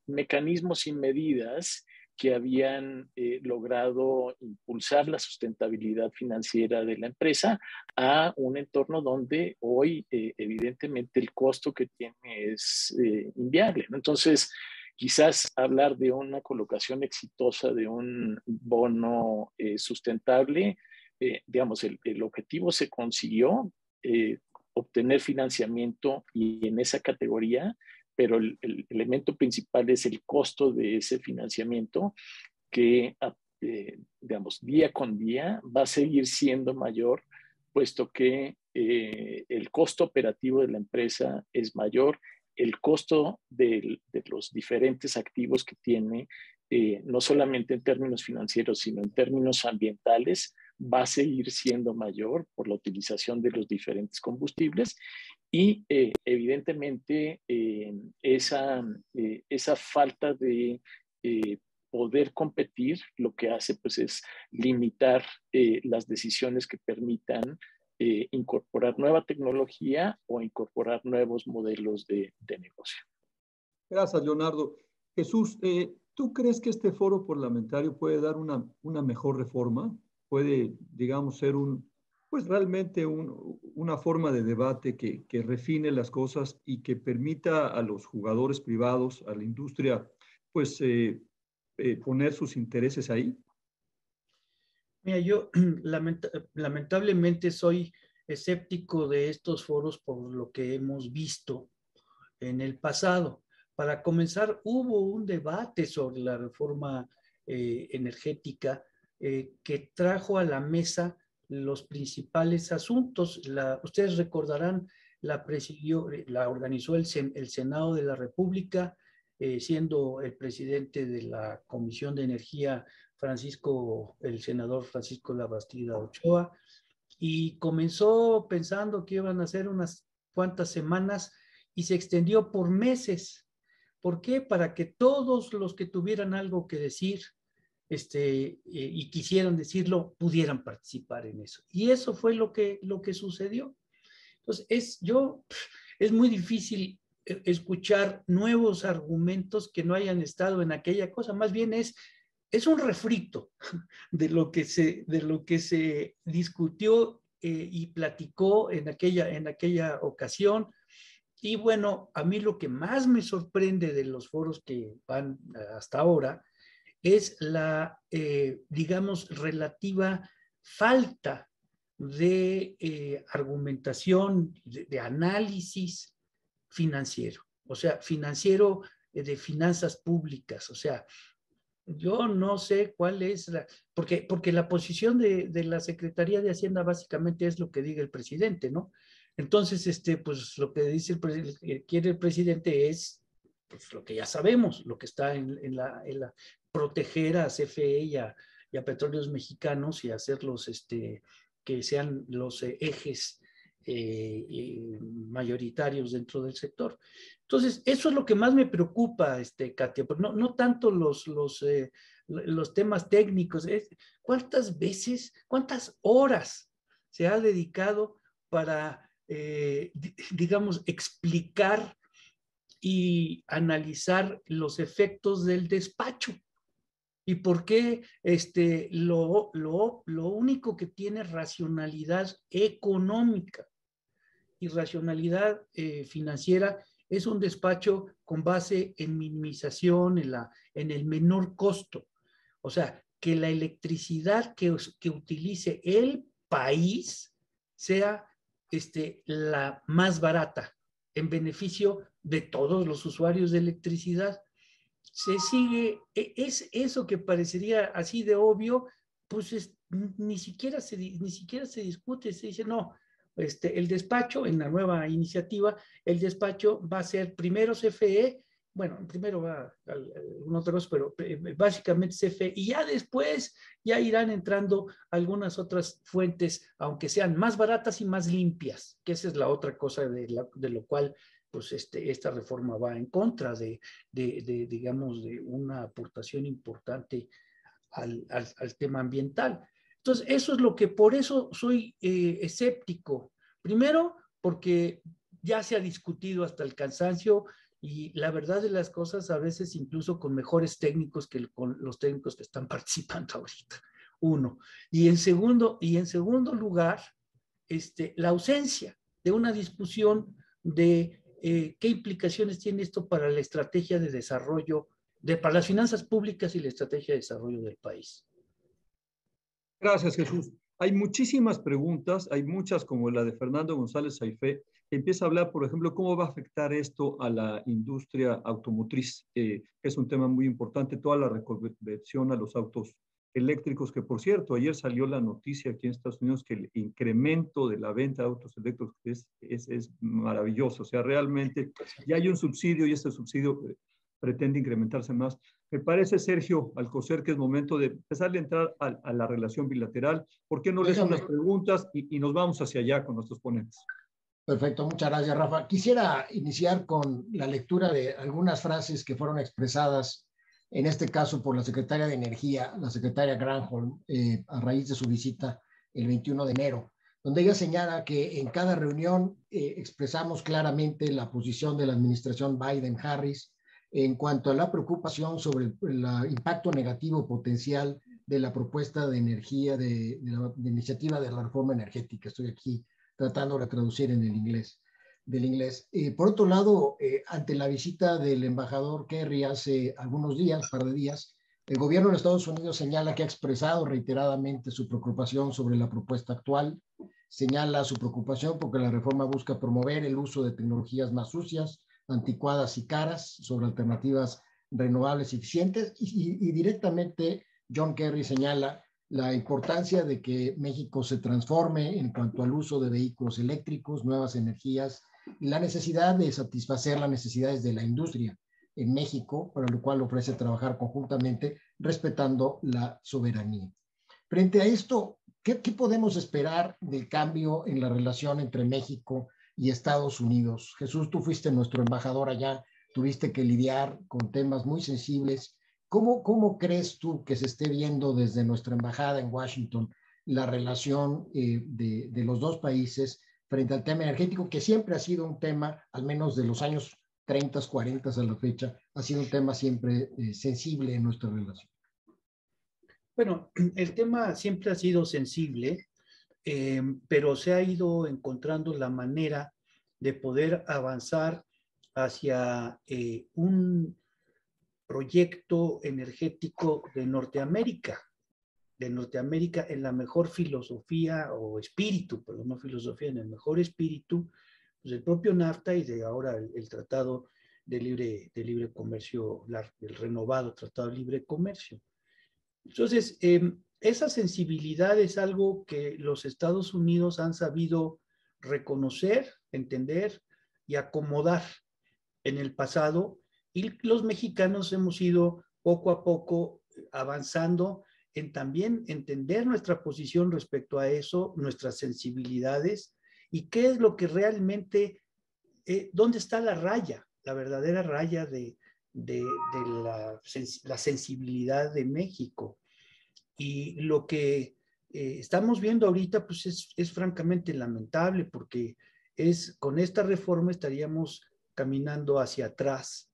Speaker 4: mecanismos y medidas que habían logrado impulsar la sustentabilidad financiera de la empresa a un entorno donde hoy evidentemente el costo que tiene es inviable, ¿no? Entonces, quizás hablar de una colocación exitosa de un bono sustentable, digamos, el objetivo se consiguió, obtener financiamiento y en esa categoría, pero el elemento principal es el costo de ese financiamiento que, digamos, día con día va a seguir siendo mayor, puesto que el costo operativo de la empresa es mayor, el costo de los diferentes activos que tiene, no solamente en términos financieros, sino en términos ambientales, va a seguir siendo mayor por la utilización de los diferentes combustibles y evidentemente esa falta de poder competir lo que hace pues es limitar las decisiones que permitan incorporar nueva tecnología o incorporar nuevos modelos de negocio.
Speaker 1: Gracias, Leonardo. Jesús, ¿tú crees que este foro parlamentario puede dar una mejor reforma? ¿Puede, digamos, ser pues realmente una forma de debate que refine las cosas y que permita a los jugadores privados, a la industria, pues poner sus intereses ahí?
Speaker 5: Mira, yo lamentablemente soy escéptico de estos foros por lo que hemos visto en el pasado. para comenzar, hubo un debate sobre la reforma energética que trajo a la mesa los principales asuntos. Ustedes recordarán, la organizó el Senado de la República, siendo el presidente de la Comisión de Energía el senador Francisco Labastida Ochoa, y comenzó pensando que iban a ser unas cuantas semanas y se extendió por meses. ¿Por qué? Para que todos los que tuvieran algo que decir y quisieran decirlo, pudieran participar en eso. Y eso fue lo que sucedió. Entonces, es muy difícil escuchar nuevos argumentos que no hayan estado en aquella cosa. Más bien es un refrito de lo que se discutió y platicó en aquella ocasión. Y bueno, a mí lo que más me sorprende de los foros que van hasta ahora es la, digamos, relativa falta de argumentación, de análisis financiero, o sea, financiero de finanzas públicas. O sea, yo no sé cuál es porque la posición de la Secretaría de Hacienda básicamente es lo que diga el presidente, ¿no? Entonces, pues lo que dice quiere el presidente es pues, lo que ya sabemos, lo que está en la proteger a CFE y a Petróleos Mexicanos y hacerlos que sean los ejes mayoritarios dentro del sector. Entonces, eso es lo que más me preocupa, Katia, pero no tanto los temas técnicos, cuántas horas se ha dedicado para, digamos, explicar y analizar los efectos del despacho. ¿Y por qué lo único que tiene racionalidad económica y racionalidad financiera es un despacho con base en minimización, en el menor costo? O sea, que la electricidad que utilice el país sea la más barata, en beneficio de todos los usuarios de electricidad. Es eso que parecería así de obvio, pues ni siquiera se discute, se dice no, el despacho, en la nueva iniciativa, el despacho va a ser primero CFE, bueno, primero va algunos otros, pero básicamente CFE, y ya después ya irán entrando algunas otras fuentes, aunque sean más baratas y más limpias, que esa es la otra cosa de lo cual pues esta reforma va en contra digamos, de una aportación importante al tema ambiental. Entonces, eso es por eso soy escéptico. Primero, porque ya se ha discutido hasta el cansancio y la verdad de las cosas a veces incluso con mejores técnicos que con los técnicos que están participando ahorita. Uno. Y en segundo lugar, la ausencia de una discusión de qué implicaciones tiene esto para la estrategia de desarrollo, para las finanzas públicas y la estrategia de desarrollo del país.
Speaker 1: Gracias, Jesús. Hay muchísimas preguntas, hay muchas como la de Fernando González Saifé, que empieza a hablar, por ejemplo, cómo va a afectar esto a la industria automotriz, que es un tema muy importante, toda la reconversión a los autos eléctricos, que por cierto, ayer salió la noticia aquí en Estados Unidos que el incremento de la venta de autos eléctricos es maravilloso. O sea, realmente ya hay un subsidio y este subsidio pretende incrementarse más. Me parece, Sergio Alcocer, que es momento de empezar a entrar a la relación bilateral. ¿Por qué no lees unas preguntas y nos vamos hacia allá con nuestros ponentes?
Speaker 2: Perfecto, muchas gracias, Rafa. Quisiera iniciar con la lectura de algunas frases que fueron expresadas, en este caso por la secretaria de Energía, la secretaria Granholm, a raíz de su visita el 21 de enero, donde ella señala que en cada reunión expresamos claramente la posición de la administración Biden-Harris en cuanto a la preocupación sobre el impacto negativo potencial de la propuesta de energía, de la iniciativa de la reforma energética. Estoy aquí tratando de traducir en el inglés, del inglés. Por otro lado, ante la visita del embajador Kerry hace algunos días, un par de días, el gobierno de Estados Unidos señala que ha expresado reiteradamente su preocupación sobre la propuesta actual, señala su preocupación porque la reforma busca promover el uso de tecnologías más sucias, anticuadas y caras, sobre alternativas renovables y eficientes, y directamente John Kerry señala la importancia de que México se transforme en cuanto al uso de vehículos eléctricos, nuevas energías, y la necesidad de satisfacer las necesidades de la industria en México, para lo cual ofrece trabajar conjuntamente respetando la soberanía. Frente a esto, ¿qué podemos esperar del cambio en la relación entre México y Estados Unidos? Jesús, tú fuiste nuestro embajador allá, tuviste que lidiar con temas muy sensibles. ¿Cómo crees tú que se esté viendo desde nuestra embajada en Washington la relación de los dos países frente al tema energético, que siempre ha sido un tema, al menos de los años 30, 40 a la fecha, ha sido un tema siempre sensible en nuestra relación?
Speaker 5: Bueno, el tema siempre ha sido sensible, pero se ha ido encontrando la manera de poder avanzar hacia un proyecto energético de Norteamérica en la mejor filosofía o espíritu, pero no filosofía, en el mejor espíritu, pues el propio NAFTA y de ahora el Tratado de Libre Comercio, el renovado Tratado de Libre Comercio. Entonces, esa sensibilidad es algo que los Estados Unidos han sabido reconocer, entender y acomodar en el pasado, y los mexicanos hemos ido poco a poco avanzando en también entender nuestra posición respecto a eso, nuestras sensibilidades y qué es lo que realmente, dónde está la raya, la verdadera raya de la sensibilidad de México. Y lo que estamos viendo ahorita pues es francamente lamentable, porque con esta reforma estaríamos caminando hacia atrás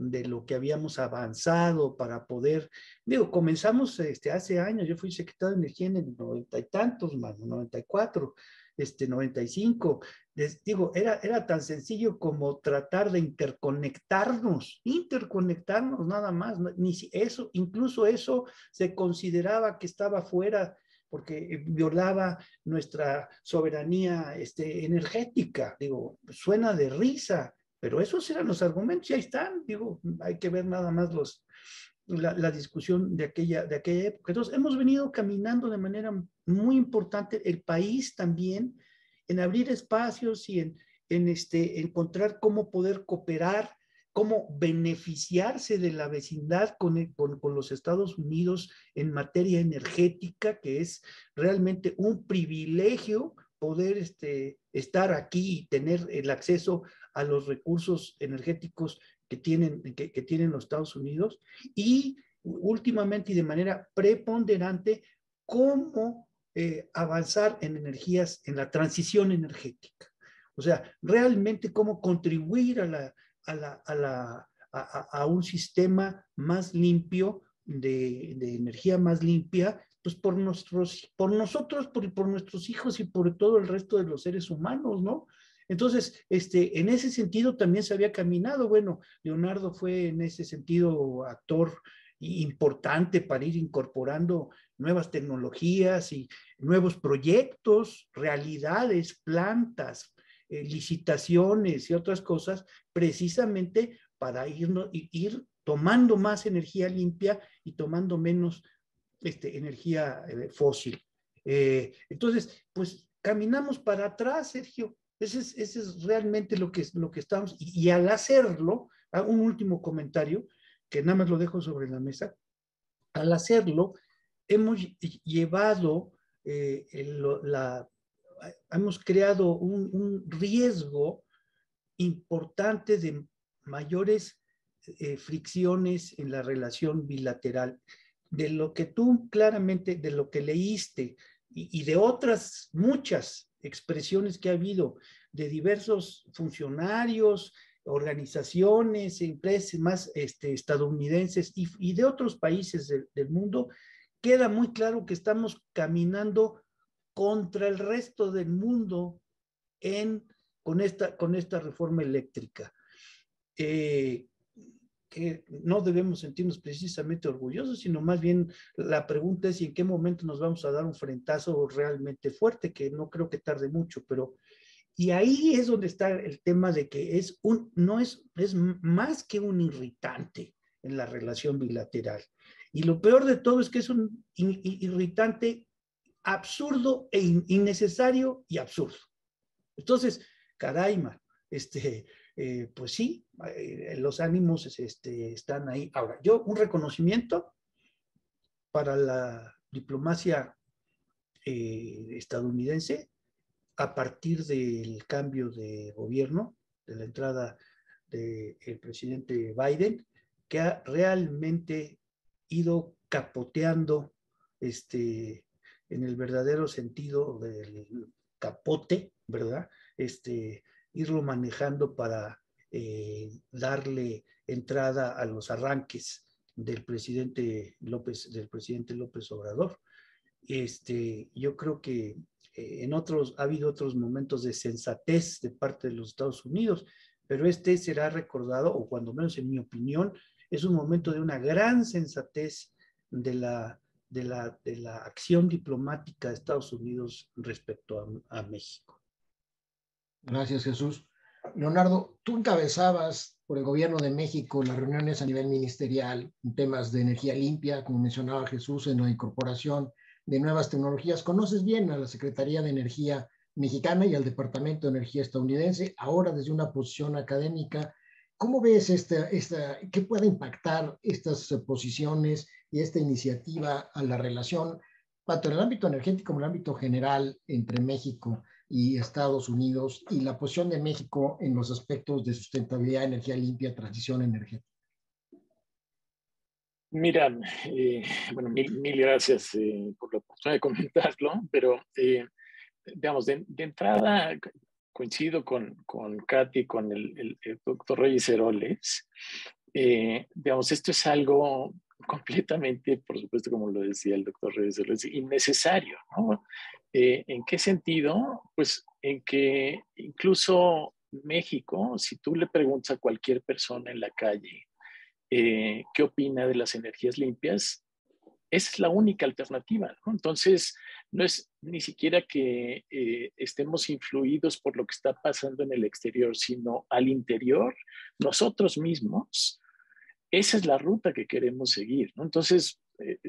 Speaker 5: de lo que habíamos avanzado para poder, comenzamos hace años. Yo fui secretario de Energía en el 90 y tantos, 94, 95. Era tan sencillo como tratar de interconectarnos nada más. Ni eso, incluso eso se consideraba que estaba fuera, porque violaba nuestra soberanía energética. Suena de risa, pero esos eran los argumentos y ahí están. Hay que ver nada más la discusión de aquella época. Entonces, hemos venido caminando de manera muy importante, el país también, en abrir espacios y en encontrar cómo poder cooperar, cómo beneficiarse de la vecindad con los Estados Unidos en materia energética, que es realmente un privilegio poder estar aquí y tener el acceso a los recursos energéticos que tienen los Estados Unidos, y últimamente y de manera preponderante cómo avanzar en energías, en la transición energética. O sea, realmente cómo contribuir a un sistema más limpio, de energía más limpia, pues por nosotros, por nuestros hijos y por todo el resto de los seres humanos, ¿no? Entonces, en ese sentido también se había caminado. Bueno, Leonardo fue en ese sentido actor importante para ir incorporando nuevas tecnologías y nuevos proyectos, realidades, plantas, licitaciones y otras cosas, precisamente para ir tomando más energía limpia y tomando menos energía fósil. Entonces, pues caminamos para atrás, Sergio. Ese es realmente lo que estamos, y al hacerlo, un último comentario, que nada más lo dejo sobre la mesa. Al hacerlo, hemos llevado, hemos creado un riesgo importante de mayores fricciones en la relación bilateral. De lo que tú claramente, de lo que leíste y de otras muchas expresiones que ha habido de diversos funcionarios, organizaciones, empresas más estadounidenses y de otros países del mundo, queda muy claro que estamos caminando contra el resto del mundo con esta reforma eléctrica. Que no debemos sentirnos precisamente orgullosos, sino más bien la pregunta es si en qué momento nos vamos a dar un frentazo realmente fuerte, que no creo que tarde mucho, pero Y ahí es donde está el tema de que es más que un irritante en la relación bilateral. Y lo peor de todo es que es un irritante absurdo e innecesario y absurdo. Entonces, caray, man, pues sí, los ánimos están ahí. Ahora, yo un reconocimiento para la diplomacia estadounidense a partir del cambio de gobierno, de la entrada del presidente Biden, que ha realmente ido capoteando en el verdadero sentido del capote, ¿verdad? Irlo manejando para darle entrada a los arranques del presidente López Obrador. Yo creo que ha habido otros momentos de sensatez de parte de los Estados Unidos, pero será recordado, o cuando menos en mi opinión, es un momento de una gran sensatez de la acción diplomática de Estados Unidos respecto a México.
Speaker 2: Gracias, Jesús. Leonardo, tú encabezabas por el gobierno de México las reuniones a nivel ministerial en temas de energía limpia, como mencionaba Jesús, en la incorporación de nuevas tecnologías. Conoces bien a la Secretaría de Energía mexicana y al Departamento de Energía estadounidense, ahora desde una posición académica. ¿Cómo ves qué puede impactar estas posiciones y esta iniciativa a la relación, tanto en el ámbito energético como en el ámbito general entre México y Estados Unidos, y la posición de México en los aspectos de sustentabilidad, energía limpia, transición energética?
Speaker 4: Mira, bueno, mil gracias por la oportunidad de comentarlo, pero digamos, de entrada coincido con Katy, con el doctor Reyes Heroles. Digamos, esto es algo completamente, por supuesto, como lo decía el doctor Reyes Heroles, innecesario, ¿no? ¿En qué sentido? Pues en que incluso México, si tú le preguntas a cualquier persona en la calle, ¿qué opina de las energías limpias? Esa es la única alternativa, ¿no? Entonces, no es ni siquiera que estemos influidos por lo que está pasando en el exterior, sino al interior, nosotros mismos, esa es la ruta que queremos seguir, ¿no? Entonces,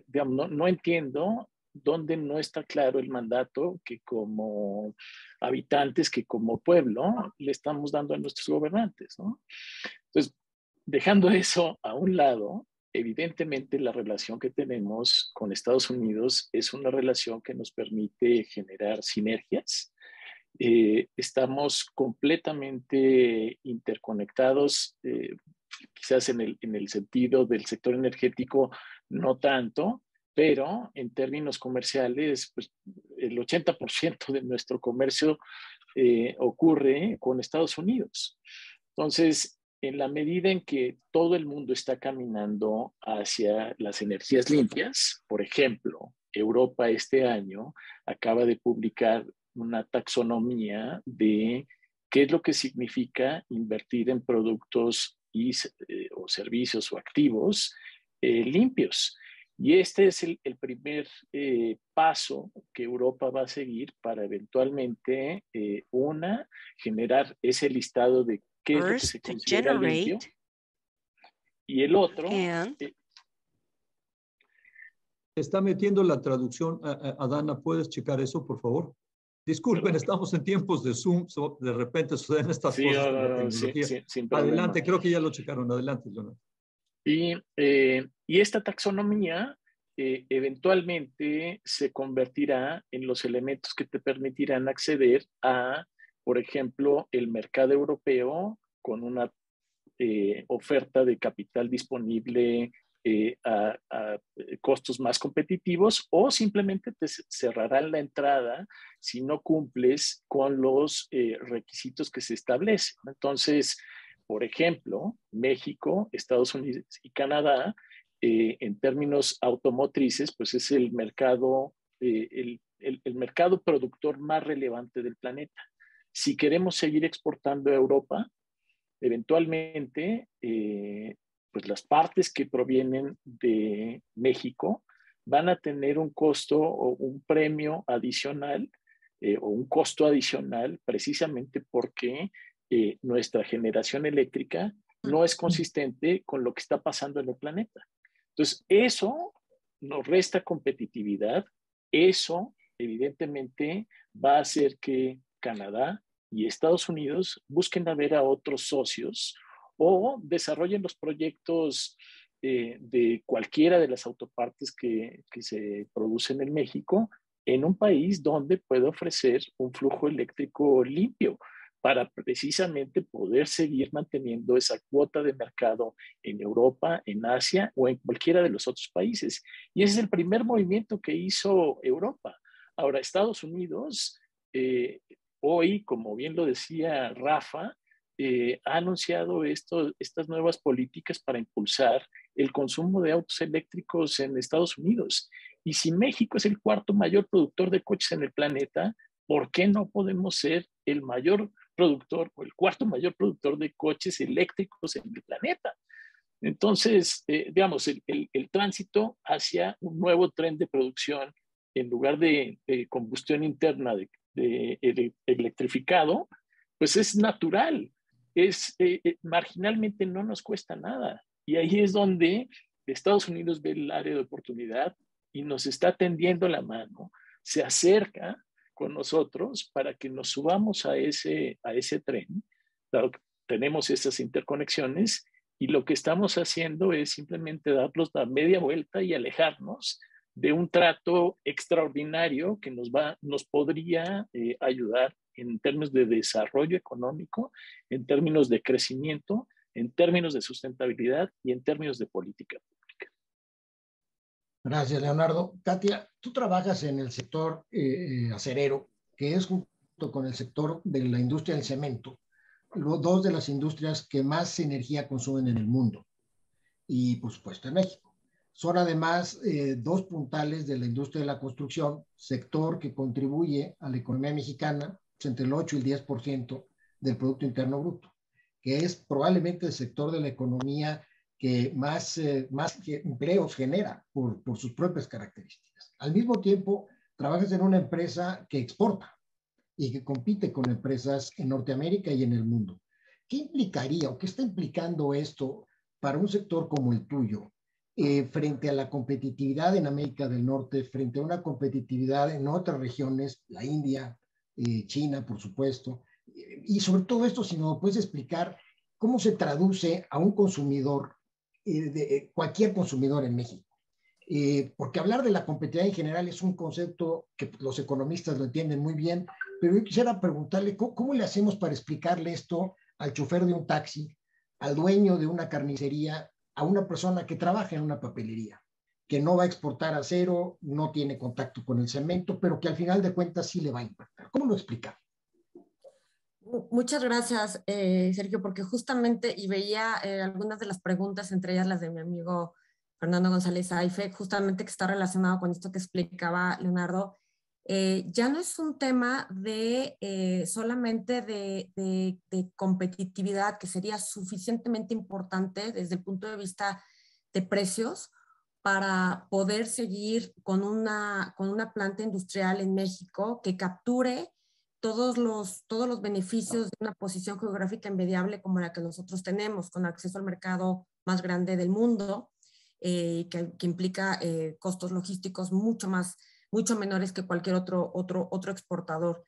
Speaker 4: digamos, no entiendo dónde no está claro el mandato que como habitantes, que como pueblo, le estamos dando a nuestros gobernantes, ¿no? Entonces, dejando eso a un lado, evidentemente la relación que tenemos con Estados Unidos es una relación que nos permite generar sinergias. Estamos completamente interconectados, quizás en el sentido del sector energético no tanto, pero en términos comerciales, pues el 80% de nuestro comercio ocurre con Estados Unidos. Entonces, en la medida en que todo el mundo está caminando hacia las energías limpias, por ejemplo, Europa este año acaba de publicar una taxonomía de qué es lo que significa invertir en productos o servicios o activos limpios. Y este es el primer paso que Europa va a seguir para eventualmente, generar ese listado de qué es lo que se considera limpio. Y el otro...
Speaker 1: está metiendo la traducción. Adana, ¿puedes checar eso, por favor? Disculpen, estamos en tiempos de Zoom, de repente suceden estas cosas con la tecnología.
Speaker 4: Sí, sin
Speaker 1: adelante, creo que ya lo checaron. Adelante, Leonardo.
Speaker 4: Y esta taxonomía eventualmente se convertirá en los elementos que te permitirán acceder a, por ejemplo, el mercado europeo con una oferta de capital disponible a costos más competitivos, o simplemente te cerrarán la entrada si no cumples con los requisitos que se establecen. Entonces, por ejemplo, México, Estados Unidos y Canadá, en términos automotrices, pues es el mercado, el mercado productor más relevante del planeta. Si queremos seguir exportando a Europa, eventualmente, pues las partes que provienen de México van a tener un costo o un premio adicional o un costo adicional precisamente porque nuestra generación eléctrica no es consistente con lo que está pasando en el planeta. Entonces, eso nos resta competitividad, eso evidentemente va a hacer que Canadá y Estados Unidos busquen a ver a otros socios o desarrollen los proyectos de cualquiera de las autopartes que se producen en México en un país donde puede ofrecer un flujo eléctrico limpio para precisamente poder seguir manteniendo esa cuota de mercado en Europa, en Asia o en cualquiera de los otros países. Y ese es el primer movimiento que hizo Europa. Ahora, Estados Unidos, hoy, como bien lo decía Rafa, ha anunciado estas nuevas políticas para impulsar el consumo de autos eléctricos en Estados Unidos. Y si México es el cuarto mayor productor de coches en el planeta, ¿por qué no podemos ser el mayor productor o el cuarto mayor productor de coches eléctricos en el planeta? Entonces, digamos, el tránsito hacia un nuevo tren de producción en lugar de combustión interna de electrificado, pues es natural, marginalmente no nos cuesta nada. Y ahí es donde Estados Unidos ve el área de oportunidad y nos está tendiendo la mano, se acerca con nosotros para que nos subamos a ese tren. Claro, tenemos esas interconexiones y lo que estamos haciendo es simplemente darnos la media vuelta y alejarnos de un trato extraordinario que nos podría ayudar en términos de desarrollo económico, en términos de crecimiento, en términos de sustentabilidad y en términos de política pública.
Speaker 2: Gracias, Leonardo. Katia, tú trabajas en el sector acerero, que es junto con el sector de la industria del cemento, dos de las industrias que más energía consumen en el mundo y, por supuesto, en México. Son además dos puntales de la industria de la construcción, sector que contribuye a la economía mexicana entre el 8 y el 10% del Producto Interno Bruto, que es probablemente el sector de la economía que más empleos genera por sus propias características. Al mismo tiempo, trabajas en una empresa que exporta y que compite con empresas en Norteamérica y en el mundo. ¿Qué implicaría o qué está implicando esto para un sector como el tuyo frente a la competitividad en América del Norte, frente a una competitividad en otras regiones, la India, China, por supuesto? Y sobre todo esto, si nos puedes explicar cómo se traduce a un consumidor, cualquier consumidor en México. Porque hablar de la competitividad en general es un concepto que los economistas lo entienden muy bien, pero yo quisiera preguntarle cómo le hacemos para explicarle esto al chofer de un taxi, al dueño de una carnicería, a una persona que trabaja en una papelería, que no va a exportar acero, no tiene contacto con el cemento, pero que al final de cuentas sí le va a impactar. ¿Cómo lo explica?
Speaker 3: Muchas gracias, Sergio, porque justamente, y veía algunas de las preguntas, entre ellas las de mi amigo Fernando González Aife, justamente que está relacionado con esto que explicaba Leonardo. Ya no es un tema solamente de competitividad, que sería suficientemente importante desde el punto de vista de precios para poder seguir con una planta industrial en México que capture todos los beneficios de una posición geográfica envidiable como la que nosotros tenemos, con acceso al mercado más grande del mundo, que implica costos logísticos mucho menores que cualquier otro exportador.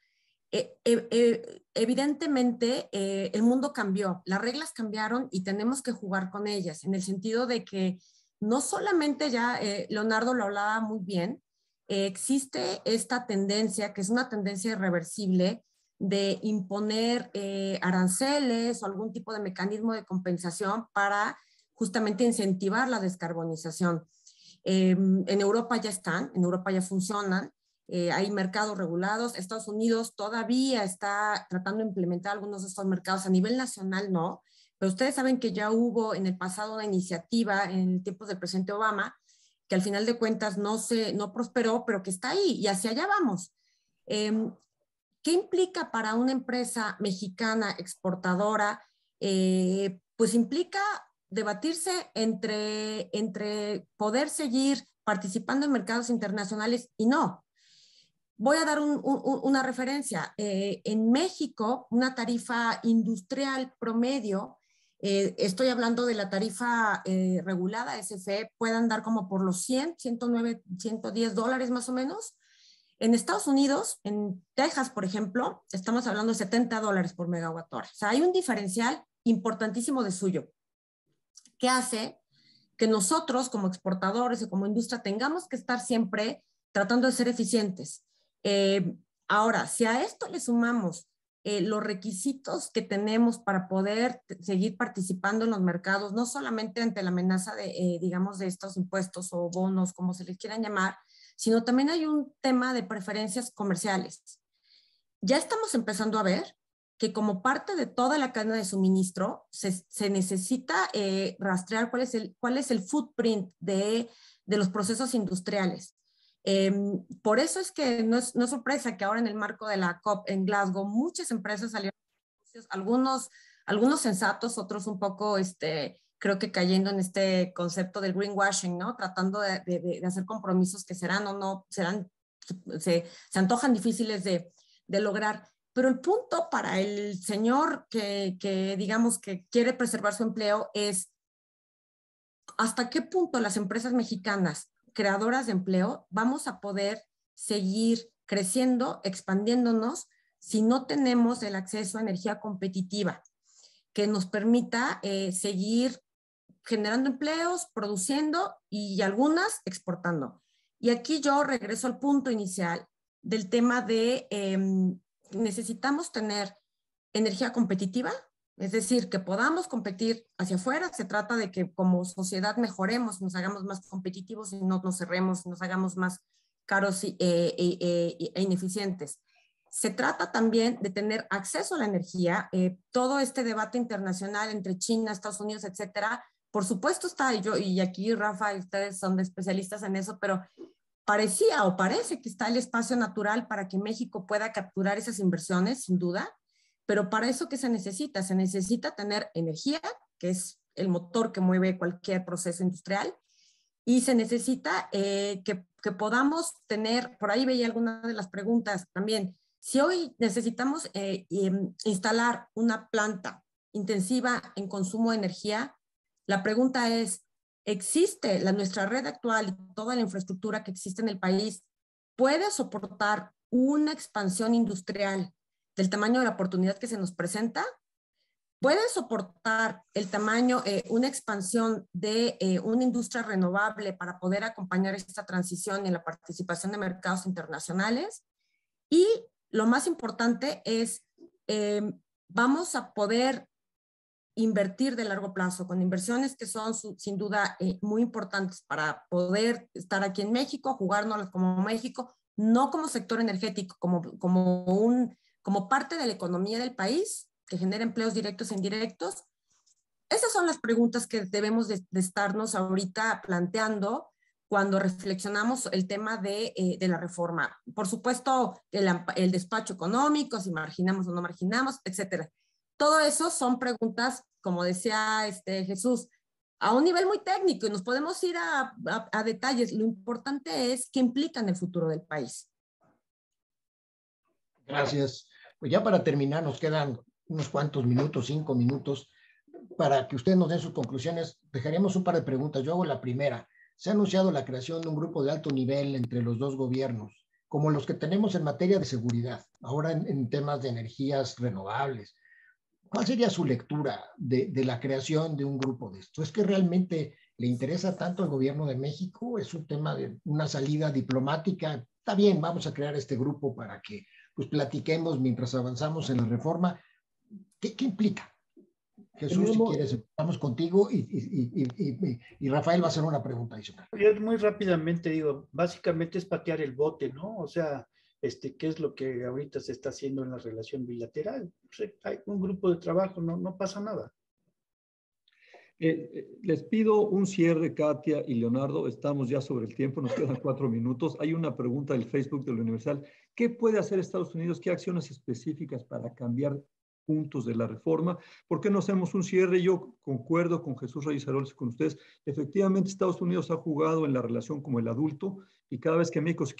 Speaker 3: Evidentemente, el mundo cambió, las reglas cambiaron y tenemos que jugar con ellas, en el sentido de que no solamente ya, Leonardo lo hablaba muy bien, existe esta tendencia, que es una tendencia irreversible, de imponer aranceles o algún tipo de mecanismo de compensación para justamente incentivar la descarbonización. En Europa ya están, en Europa ya funcionan, hay mercados regulados. Estados Unidos todavía está tratando de implementar algunos de estos mercados a nivel nacional, no, pero ustedes saben que ya hubo en el pasado una iniciativa en tiempos del presidente Obama que al final de cuentas no prosperó, pero que está ahí y hacia allá vamos. ¿Qué implica para una empresa mexicana exportadora? Pues implica debatirse entre poder seguir participando en mercados internacionales y no. Voy a dar una referencia. En México, una tarifa industrial promedio, estoy hablando de la tarifa regulada SFE, puede andar como por los 100, 109, 110 dólares más o menos. En Estados Unidos, en Texas, por ejemplo, estamos hablando de 70 dólares por megawatt hora. O sea, hay un diferencial importantísimo de suyo, que hace que nosotros como exportadores o como industria tengamos que estar siempre tratando de ser eficientes. Ahora, si a esto le sumamos los requisitos que tenemos para poder seguir participando en los mercados, no solamente ante la amenaza de, digamos, de estos impuestos o bonos, como se les quieran llamar, sino también hay un tema de preferencias comerciales. Ya estamos empezando a ver que como parte de toda la cadena de suministro se necesita rastrear cuál es el footprint de los procesos industriales. Por eso es que no es sorpresa que ahora en el marco de la COP en Glasgow muchas empresas salieron, algunos sensatos, otros un poco, creo que cayendo en este concepto del greenwashing, ¿no? Tratando de hacer compromisos que serán o no, se antojan difíciles de lograr. Pero el punto para el señor que digamos que quiere preservar su empleo es hasta qué punto las empresas mexicanas creadoras de empleo vamos a poder seguir creciendo, expandiéndonos, si no tenemos el acceso a energía competitiva que nos permita seguir generando empleos, produciendo y algunas exportando. Y aquí yo regreso al punto inicial del tema de necesitamos tener energía competitiva, es decir, que podamos competir hacia afuera. Se trata de que como sociedad mejoremos, nos hagamos más competitivos y no nos cerremos, nos hagamos más caros e ineficientes. Se trata también de tener acceso a la energía. Todo este debate internacional entre China, Estados Unidos, etcétera, por supuesto está, y aquí Rafa y ustedes son especialistas en eso, pero parecía o parece que está el espacio natural para que México pueda capturar esas inversiones, sin duda. Pero para eso, ¿qué se necesita? Se necesita tener energía, que es el motor que mueve cualquier proceso industrial, y se necesita que podamos tener, por ahí veía algunas de las preguntas también, si hoy necesitamos instalar una planta intensiva en consumo de energía, la pregunta es, ¿existe nuestra red actual y toda la infraestructura que existe en el país puede soportar una expansión industrial del tamaño de la oportunidad que se nos presenta? ¿Puede soportar el tamaño, una expansión de una industria renovable para poder acompañar esta transición y la participación de mercados internacionales? Y lo más importante es, vamos a poder invertir de largo plazo, con inversiones que son sin duda muy importantes para poder estar aquí en México, jugárnoslas como México, no como sector energético, como parte de la economía del país, que genera empleos directos e indirectos. Esas son las preguntas que debemos de estarnos ahorita planteando cuando reflexionamos el tema de la reforma. Por supuesto, el despacho económico, si marginamos o no marginamos, etcétera. Todo eso son preguntas, como decía Jesús, a un nivel muy técnico y nos podemos ir a detalles. Lo importante es qué implica en el futuro del país.
Speaker 2: Gracias. Pues ya para terminar, nos quedan unos cuantos minutos, 5 minutos, para que ustedes nos den sus conclusiones. Dejaremos un par de preguntas. Yo hago la primera. Se ha anunciado la creación de un grupo de alto nivel entre los dos gobiernos, como los que tenemos en materia de seguridad, ahora en temas de energías renovables. ¿Cuál sería su lectura de la creación de un grupo de esto? ¿Es que realmente le interesa tanto al gobierno de México? ¿Es un tema de una salida diplomática? Está bien, vamos a crear este grupo para que pues platiquemos mientras avanzamos en la reforma. ¿Qué implica? Jesús, si quieres, empezamos contigo y Rafael va a hacer una pregunta adicional.
Speaker 5: Yo muy rápidamente digo, básicamente es patear el bote, ¿no? O sea, ¿qué es lo que ahorita se está haciendo en la relación bilateral? Hay un grupo de trabajo, no pasa nada.
Speaker 1: Les pido un cierre, Katia y Leonardo. Estamos ya sobre el tiempo, nos quedan 4 minutos. Hay una pregunta del Facebook de la Universal. ¿Qué puede hacer Estados Unidos? ¿Qué acciones específicas para cambiar puntos de la reforma? ¿Por qué no hacemos un cierre? Yo concuerdo con Jesús Reyes Heroles, con ustedes. Efectivamente, Estados Unidos ha jugado en la relación como el adulto, y cada vez que México se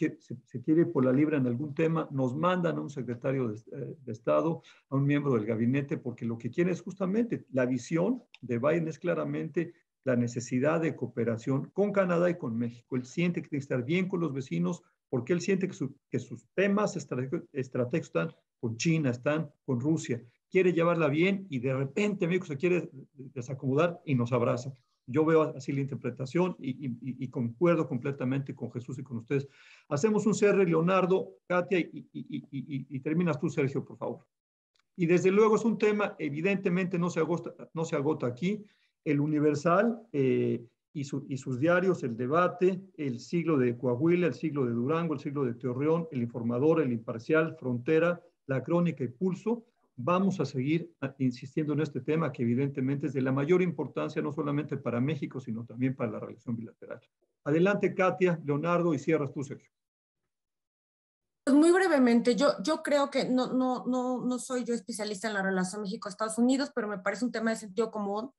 Speaker 1: quiere ir por la libre en algún tema, nos mandan a un secretario de Estado, a un miembro del gabinete, porque lo que quiere es justamente la visión de Biden es claramente la necesidad de cooperación con Canadá y con México. Él siente que tiene que estar bien con los vecinos, porque él siente que sus temas estratégicos están con China, están con Rusia. Quiere llevarla bien y de repente México se quiere desacomodar y nos abraza. Yo veo así la interpretación y concuerdo completamente con Jesús y con ustedes. Hacemos un cierre, Leonardo, Katia, y terminas tú, Sergio, por favor. Y desde luego es un tema, evidentemente no se agota aquí. El Universal y sus diarios, El Debate, El Siglo de Coahuila, El Siglo de Durango, El Siglo de Torreón, El Informador, El Imparcial, Frontera, La Crónica y Pulso. Vamos a seguir insistiendo en este tema que evidentemente es de la mayor importancia no solamente para México, sino también para la relación bilateral. Adelante, Katia, Leonardo, y cierras tú, Sergio.
Speaker 3: Pues muy brevemente, yo creo que no soy yo especialista en la relación México-Estados Unidos, pero me parece un tema de sentido común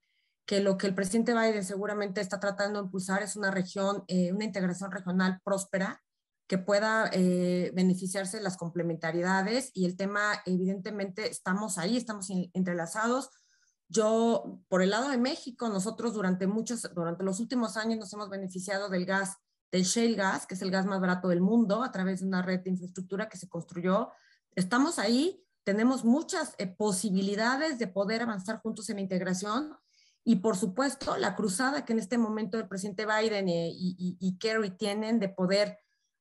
Speaker 3: que lo que el presidente Biden seguramente está tratando de impulsar es una región, una integración regional próspera que pueda beneficiarse de las complementariedades y el tema, evidentemente, estamos ahí, estamos entrelazados. Yo, por el lado de México, nosotros durante los últimos años nos hemos beneficiado del shale gas, que es el gas más barato del mundo, a través de una red de infraestructura que se construyó. Estamos ahí, tenemos muchas posibilidades de poder avanzar juntos en la integración y, por supuesto, la cruzada que en este momento el presidente Biden y Kerry tienen de poder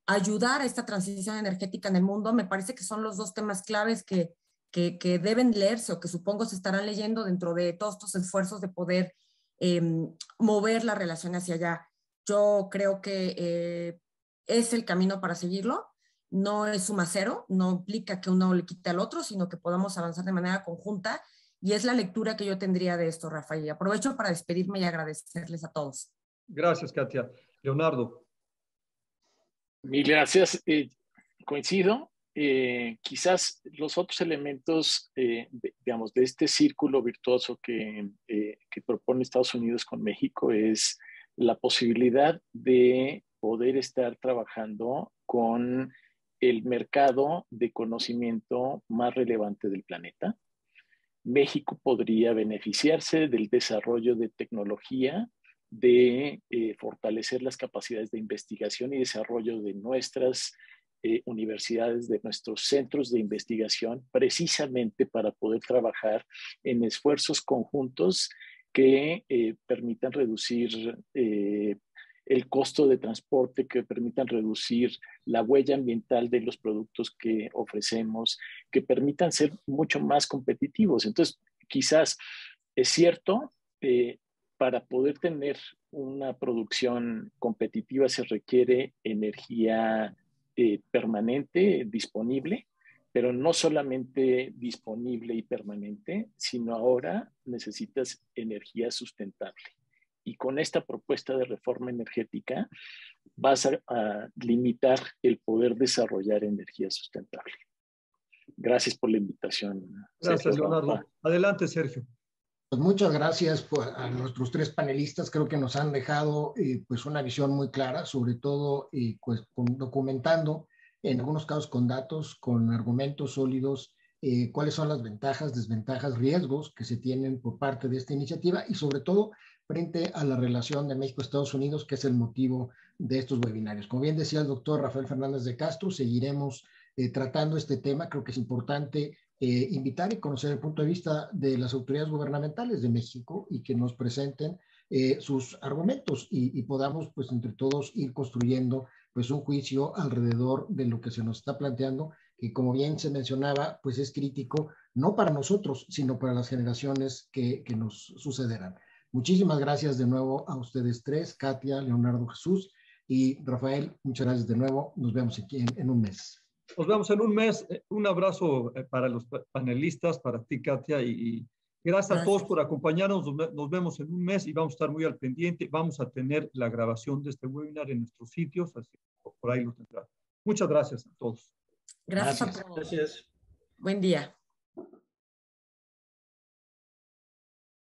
Speaker 3: ayudar a esta transición energética en el mundo, me parece que son los dos temas claves que deben leerse o que supongo se estarán leyendo dentro de todos estos esfuerzos de poder mover la relación hacia allá. Yo creo que es el camino para seguirlo. No es suma cero, no implica que uno le quite al otro, sino que podamos avanzar de manera conjunta. Y es la lectura que yo tendría de esto, Rafael. Aprovecho para despedirme y agradecerles a todos.
Speaker 1: Gracias, Katia. Leonardo.
Speaker 4: Mil gracias. Coincido. Quizás los otros elementos, digamos, de este círculo virtuoso que propone Estados Unidos con México es la posibilidad de poder estar trabajando con el mercado de conocimiento más relevante del planeta. México podría beneficiarse del desarrollo de tecnología, de fortalecer las capacidades de investigación y desarrollo de nuestras universidades, de nuestros centros de investigación, precisamente para poder trabajar en esfuerzos conjuntos que permitan reducir el costo de transporte, que permitan reducir la huella ambiental de los productos que ofrecemos, que permitan ser mucho más competitivos. Entonces, quizás es cierto, para poder tener una producción competitiva se requiere energía permanente, disponible, pero no solamente disponible y permanente, sino ahora necesitas energía sustentable. Y con esta propuesta de reforma energética vas a limitar el poder desarrollar energía sustentable. Gracias por la invitación.
Speaker 1: Gracias, Leonardo. Adelante, Sergio.
Speaker 2: Pues muchas gracias a nuestros tres panelistas. Creo que nos han dejado pues una visión muy clara, sobre todo pues documentando, en algunos casos con datos, con argumentos sólidos, cuáles son las ventajas, desventajas, riesgos que se tienen por parte de esta iniciativa y sobre todo frente a la relación de México-Estados Unidos, que es el motivo de estos webinarios. Como bien decía el doctor Rafael Fernández de Castro, seguiremos tratando este tema. Creo que es importante invitar y conocer el punto de vista de las autoridades gubernamentales de México y que nos presenten sus argumentos y podamos, pues, entre todos ir construyendo pues un juicio alrededor de lo que se nos está planteando, que como bien se mencionaba, pues es crítico, no para nosotros, sino para las generaciones que nos sucederán. Muchísimas gracias de nuevo a ustedes tres, Katia, Leonardo, Jesús y Rafael. Muchas gracias de nuevo. Nos vemos aquí en un mes.
Speaker 1: Nos vemos en un mes. Un abrazo para los panelistas, para ti, Katia, y gracias a todos por acompañarnos. Nos vemos en un mes y vamos a estar muy al pendiente. Vamos a tener la grabación de este webinar en nuestros sitios, así que por ahí lo tendrán. Muchas gracias a todos.
Speaker 3: Gracias a todos.
Speaker 5: Gracias.
Speaker 3: Buen día.